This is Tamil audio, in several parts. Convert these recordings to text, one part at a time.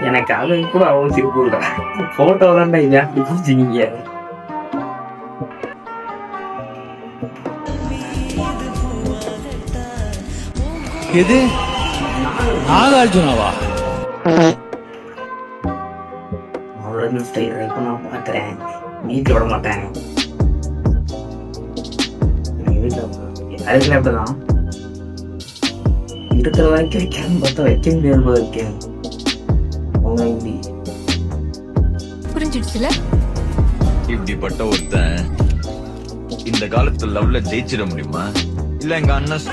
எனக்கு அது கூட அவ்வளோ சிரிப்பு இல்லை. போட்டோ தான்டா இது அப்படி புரிஞ்சுக்கிங்க. எது நாகார்ஜுனாவா? அவ்வளோ ஸ்டைல் இப்போ நான் பார்க்குறேன். வீட்டில் விட மாட்டேன். எங்கள் வீட்டில் எல்லாருக்குமே அப்படிதான் இருக்கிற வரைக்கும் வைக்கணும்னு பார்த்தா வைக்க முடியாது வைக்கேன். புரிஞ்சிடுச்சுல? இப்படிப்பட்ட ஒருத்தன் இந்த காலத்துல லவ்ல ஜெயிச்சிட முடியுமா? இல்ல எங்க அண்ணன்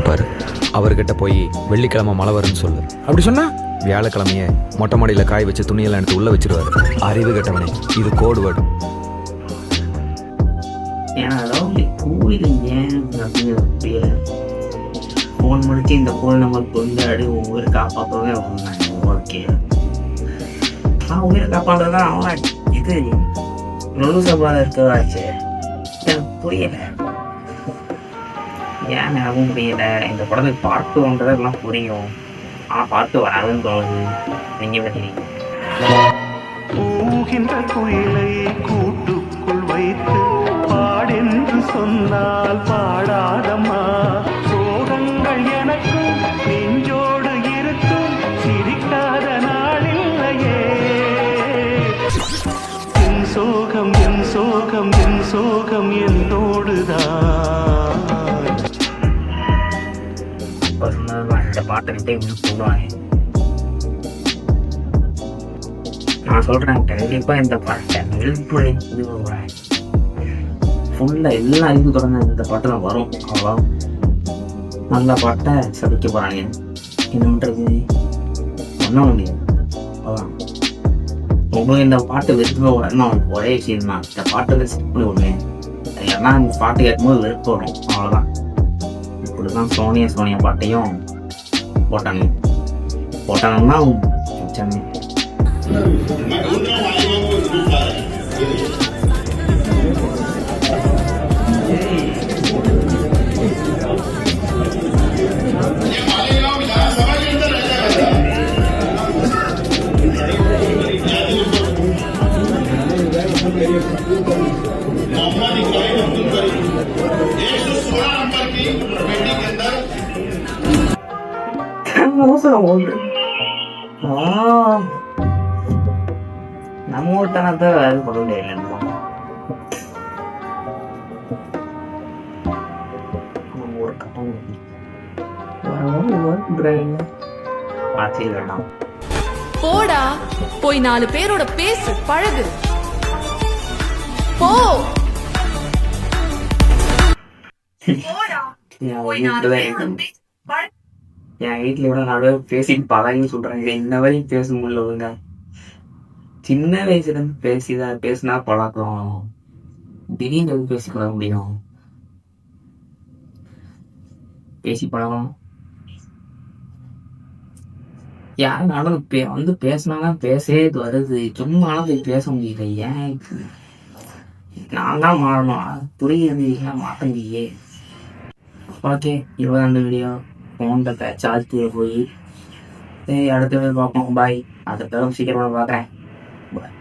பாரு, அவர்கிட்ட போய் வெள்ளிக்கிழமை மழை வரும்னு சொல்லு. அப்படி சொன்னா வியாழக்கிழமைய மொட்டை மாடியில காய வச்சு துணியெல்லாம் எடுத்து உள்ள வச்சிருவாரு. அறிவு கட்டவனே, இது கோடு வேர்டு. ஃபோன் முடிச்சு இந்த ஃபோன் நம்பர் கொண்டாடி ஒவ்வொரு காப்பாற்றவே ஓகே. உயிரை காப்பாடுறதான் அவன் இது நொழு சபால இருக்கதாச்சு. எனக்கு புரியல, ஏன் எனக்கும் புரியல. இந்த படத்துக்கு பாட்டு ஒன்றதெல்லாம் புரியும், ஆனால் பாட்டு வராதுன்னு தோணுது. நீங்கள் பார்த்தீங்க குயிலை கூட்டுக்குள் வைத்து பாடென்று சொன்னால் பாடாதம்மா. சோகங்கள் எனக்கும் நெஞ்சோடு இருக்கும், சிரிக்காத நாளில்லையே. என் சோகம் என் சோகம் என் சோகம் என்னோடுதான். இந்த பாட்டை விட்டு சொல்லுவாங்க. நான் சொல்றேன் கண்டிப்பா இந்த பாட்டை நெல்புழை ஃபுல்லா எல்லா அறிவு தொடர்ந்து இந்த பாட்டு தான் வரும். அவ்வளோ நல்ல பாட்டை சபிக்க போறாங்க. என்ன பண்றது, பண்ண முடியாது. அதான் உங்களுக்கு இந்த பாட்டு வெறுப்பு வரணும். ஒரே விஷயம் தான், இந்த பாட்டை செட் பண்ணி விடுவேன். இல்லைன்னா இந்த பாட்டு கேட்கும்போது வெறுப்பு வரும். அவ்வளோதான். இப்படிதான் சோனியா பாட்டையும் போட்டாங்கன்னா சென்னை நம்ம ஊர்த்தனத்தை அது பண்ண முடியல. போடா, போய் 4 பேரோட பேசு, பழகு. போ. என் வீட்டுல கூட நடுவே பேசிட்டு பழகின்னு சொல்றாங்க. இன்ன வரையும் பேச முடியல. சின்ன வயசுல இருந்து பேசினா பழக்கம். திடீர்னு எது பேசி பழக முடியும்? பேசி பழகணும். யாருனாலும் வந்து பேசினாலும் பேசவே வருது. சும்மாலும் பேச முடியல. ஏன் நான் தான் மாறணும். புரியுது, மாற்ற முடியே. ஓகே, இவ்வளோ வீடியோ ஃபோனில் சார்ஜ் போய் அடுத்த பார்ப்போம். பாய். அடுத்த சீக்கிரமாக பார்க்குறேன். Bye.